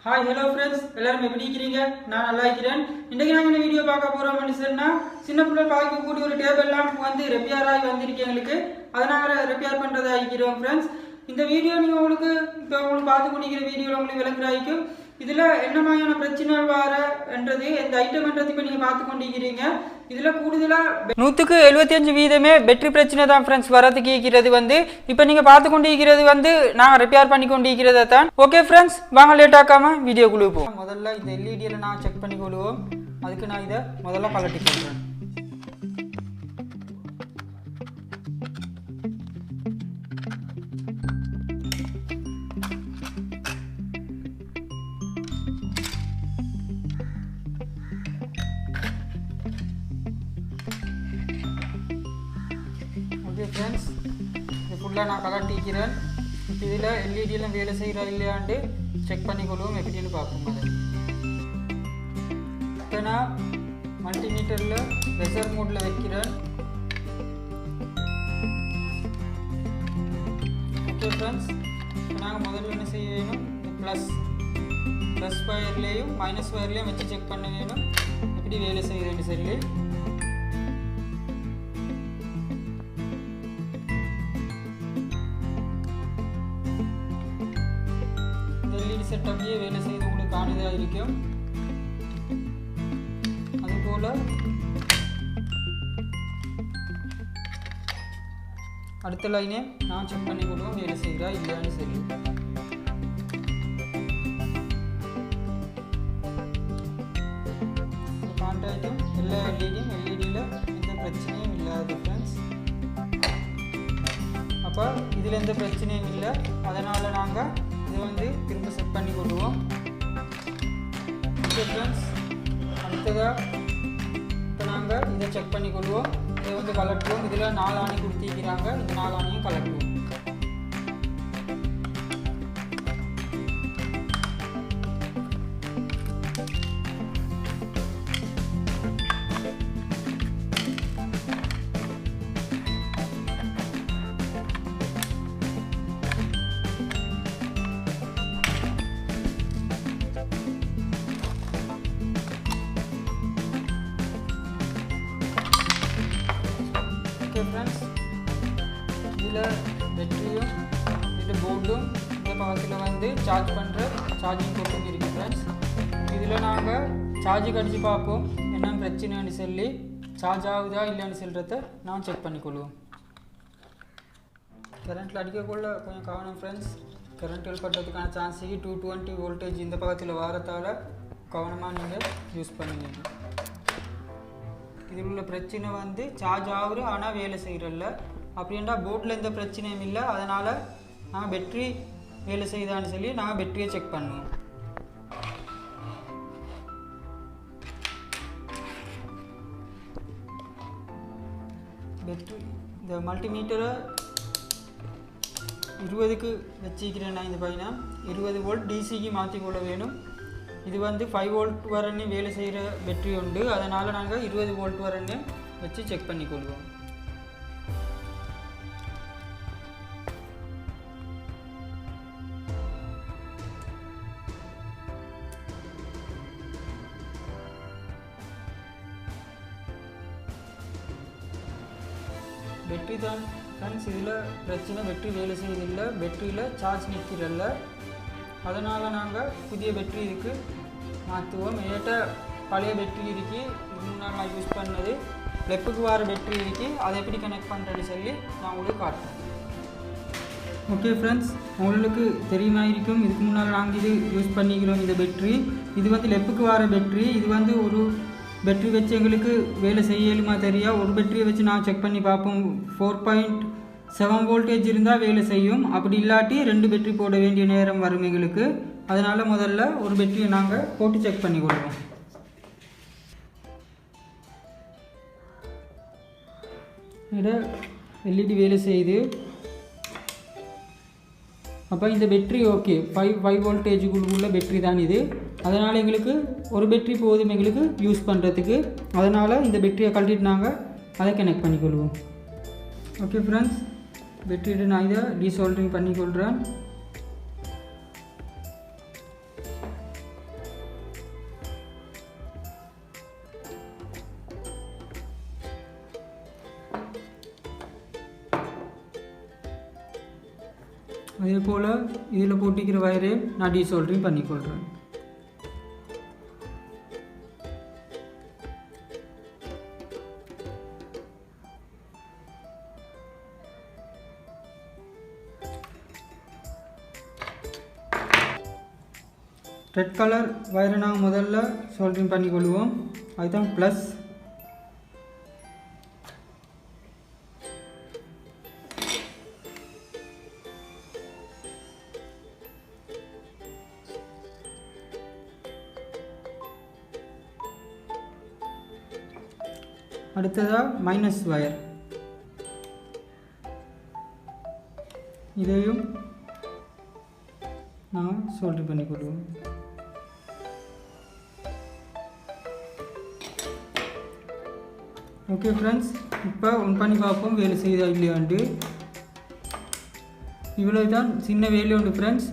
Hi hello friends எல்லாரும் எப்படி இருக்கீங்க? நான் நல்லா இருக்கேன். இன்னைக்கு நாங்க இந்த வீடியோ பார்க்க போறோம்னு சொன்னா சின்ன பிள்ளை பாய்க்க கூடிய ஒரு டேபிள் லாம்ப் வந்து ரிப்பேர் ஆகி வந்திருக்கு எங்களுக்கு. அத நாங்க ரிப்பேர் பண்றதா இருக்கிறோம் फ्रेंड्स. இந்த வீடியோ நீங்க உங்களுக்கு பார்த்து கொண்டிருக்கிற வீடியோல உங்களுக்கு விளங்குறாயிக்கும். இதுல என்ன மாதிரியான பிரச்சனை வரன்றது இந்த ஐட்டம்ன்றது இப்ப நீங்க பார்த்து கொண்டிருக்கீங்க. இதுல கூடுதலா 175% பேட்டரி பிரச்சனை தான் फ्रेंड्स வரதுக்கு இருக்கிறது வந்து இப்போ நீங்க பார்த்து கொண்டிருக்கிறது வந்து நான் ரிப்பேர் பண்ணி கொண்டிருக்கிறத தான். ஓகே फ्रेंड्स வாங்க லேட் ஆகாம வீடியோக்குள்ள போவோம். முதல்ல இந்த எல்இடில நான் செக் பண்ணி கொள்வோம். அதுக்கு நான் இத முதல்ல கழட்டி கொள்றேன். फ्रेंड्स இது ஃபுல்லா நான் கலட்டிக்கிறேன். இப்போ இதில் எல்இடியில் வேலை செய்கிறா இல்லையாண்டு செக் பண்ணிக்கொள்வோம். எப்படின்னு பார்ப்போம். அதை இப்போ நான் மல்டிமீட்டரில் ரெசர்வ் மோடில் வைக்கிறேன். ஓகே ஃப்ரெண்ட்ஸ் இப்போ நாங்கள் முதல்ல என்ன செய்ய வேணும், ப்ளஸ் வயர்லேயும் மைனஸ் வயர்லேயும் வச்சு செக் பண்ண வேணும் எப்படி வேலை செய்யுதுன்னு சொல்லி. செட் அப்படியே வேலை செய்து உங்களுக்கு காணுதா இருக்கும். அதுபோல் அடுத்த லைனே நான் செக் பண்ணி கொடுவோம் வேலை செய்கிறா இல்லையான்னு சொல்லி. கான்டாக்டும் எல்லா எல்இடியில் எந்த பிரச்சனையும் இல்லாது ஃப்ரெண்ட்ஸ். அப்போ இதில் எந்த பிரச்சனையும் இல்லை. அதனால் நாங்கள் இதை வந்து திரும்ப செட் பண்ணி கொள்வோம். ஓகே ஃப்ரெண்ட்ஸ் அடுத்ததாக இப்போ நாங்கள் இதை செக் பண்ணி கொள்வோம். இதை வந்து கலட்டுவோம். இதில் 4 ஆணி கொடுத்திருக்கிறாங்க. இந்த 4 ஆணியும் கலட்டுவோம். ஃப்ரெண்ட்ஸ் இதில் பேட்டரியும் இதில் போர்டும் இந்த பக்கத்தில் வந்து சார்ஜ் பண்ணுற சார்ஜிங் போர்ட்டும் இருக்குது ஃப்ரெண்ட்ஸ். இதில் நாங்கள் சார்ஜுக்கு அடித்து பார்ப்போம் என்ன பிரச்சனைன்னு சொல்லி. சார்ஜ் ஆகுதா இல்லைன்னு சொல்கிறத நான் செக் பண்ணிக்கொள்வோம். கரண்ட்டில் அடிக்கக்குள்ள கொஞ்சம் கவனம் ஃப்ரெண்ட்ஸ். கரண்ட் ஏற்படுறதுக்கான சான்ஸ் 220 வோல்டேஜ் இந்த பக்கத்தில் வாரத்தால் கவனமாக நீங்கள் யூஸ் பண்ணுவீங்க. இதில் உள்ள பிரச்சனை வந்து சார்ஜ் ஆகுது ஆனால் வேலை செய்கிறல்ல. அப்படின்னா போர்டில் எந்த பிரச்சனையும் இல்லை. அதனால் நாங்கள் பேட்ரி வேலை செய்தான்னு சொல்லி நாங்கள் பேட்டரியை செக் பண்ணுவோம். பேட்ரி இந்த மல்டிமீட்டரை 20க்கு வச்சுக்கிறேன் நான். இந்த பையனை 20 வோல்ட் டிசிக்கு மாற்றி கொள்ள வேணும். இது வந்து 5 வோல்ட் வரன்னு வேலை செய்கிற பேட்டரி உண்டு. அதனால் நாங்கள் 20 வோல்ட் வரன்னு வச்சு செக் பண்ணிக்கொள்வோம். பேட்டரி தான் ஃப்ரெண்ட்ஸ் இதில் பிரச்சனை. பேட்டரி வேலை செய்வதில்லை. பேட்டரியில் சார்ஜ் நிற்கிறல்ல. அதனால் நாங்கள் புதிய பேட்டரி இதுக்கு மாற்றுவோம். ஏட்ட பழைய பேட்டரி இருக்கு. இது முன்னால் நான் யூஸ் பண்ணது லெப்புக்கு வர பேட்டரி இருக்கு. அதை எப்படி கனெக்ட் பண்ணுறது சொல்லி நான் உங்களுக்கு காட்டுறேன். ஓகே ஃப்ரெண்ட்ஸ் உங்களுக்கு தெரியுமா இருக்கும். இதுக்கு முன்னால் நாங்கள் இது யூஸ் பண்ணிக்கிறோம். இந்த பேட்டரி இது வந்து லெப்புக்கு வர பேட்டரி. இது வந்து ஒரு பேட்டரி வச்சு எங்களுக்கு வேலை செய்யலுமா தெரியா. ஒரு பேட்டரியை வச்சு நான் செக் பண்ணி பார்ப்போம். 4.7 வோல்டேஜ் இருந்தால் வேலை செய்யும். அப்படி இல்லாட்டி 2 பேட்டரி போட வேண்டிய நேரம் வரும் எங்களுக்கு. அதனால் முதல்ல ஒரு பேட்டரியை நாங்கள் போட்டு செக் பண்ணி கொள்வோம். இதில் எல்இடி வேலை செய்யுது. அப்போ இந்த பேட்டரி ஓகே 5 வோல்டேஜுக்குள்ள பேட்டரி தான் இது. அதனால் எங்களுக்கு ஒரு பேட்டரி போதும் எங்களுக்கு யூஸ் பண்ணுறதுக்கு. அதனால் இந்த பேட்டரியை கழட்டிட்டு நாங்கள் அதை கனெக்ட் பண்ணிக்கொள்வோம். ஓகே ஃப்ரெண்ட்ஸ் बैटरी ना डीसोल्डरिंग पड़ी அதே போல் இதில் போட்டிக்கிற வயரையும் நான் டீசோல்டரிங் பண்ணிக்கொள்கிறேன். ரெட் கலர் வயரை நாங்கள் முதல்ல சோல்டரிங் பண்ணிக்கொள்வோம். அதுதான் ப்ளஸ். அடுத்ததாக மைனஸ் வயர், இதையும் நான் சோல்டர் பண்ணிக்கொள்வோம். ஓகே ஃப்ரெண்ட்ஸ், இப்போ ஒன் பண்ணி பார்ப்போம் வேலை செய்தா இல்லையாண்டு. இவ்வளோ தான் சின்ன வேலை உண்டு ஃப்ரெண்ட்ஸ்.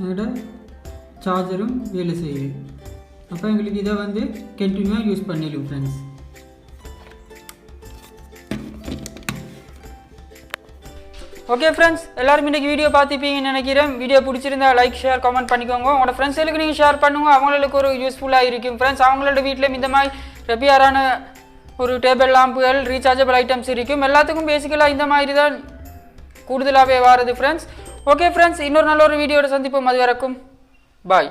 இதோட சார்ஜரும் வேலை செய்யுது. அப்போ எங்களுக்கு இதை வந்து கண்டினியூவாக யூஸ் பண்ணிடலாம் ஃப்ரெண்ட்ஸ். ஓகே ஃப்ரெண்ட்ஸ், எல்லாரும் இன்றைக்கி வீடியோ பார்த்துப்பீங்கன்னு நினைக்கிறேன். வீடியோ பிடிச்சிருந்தா லைக் ஷேர் கமெண்ட் பண்ணிக்கோங்க. உங்களோட ஃப்ரெண்ட்ஸுக்கு நீங்கள் ஷேர் பண்ணுங்க, அவங்களுக்கு ஒரு யூஸ்ஃபுல்லாக இருக்கும் ஃப்ரெண்ட்ஸ். அவங்களோட வீட்டில் இந்த மாதிரி ரெப்பேரான ஒரு டேபிள் லாம்புகள் ரீசார்ஜபிள் ஐட்டம்ஸ் இருக்கும். எல்லாத்துக்கும் பேசிக்கலாக இந்த மாதிரி தான் கூடுதலாகவே வாருது ஃப்ரெண்ட்ஸ். ஓகே ஃப்ரெண்ட்ஸ், இன்னொரு நல்ல ஒரு வீடியோட சந்திப்போம். அது வரைக்கும் பாய்.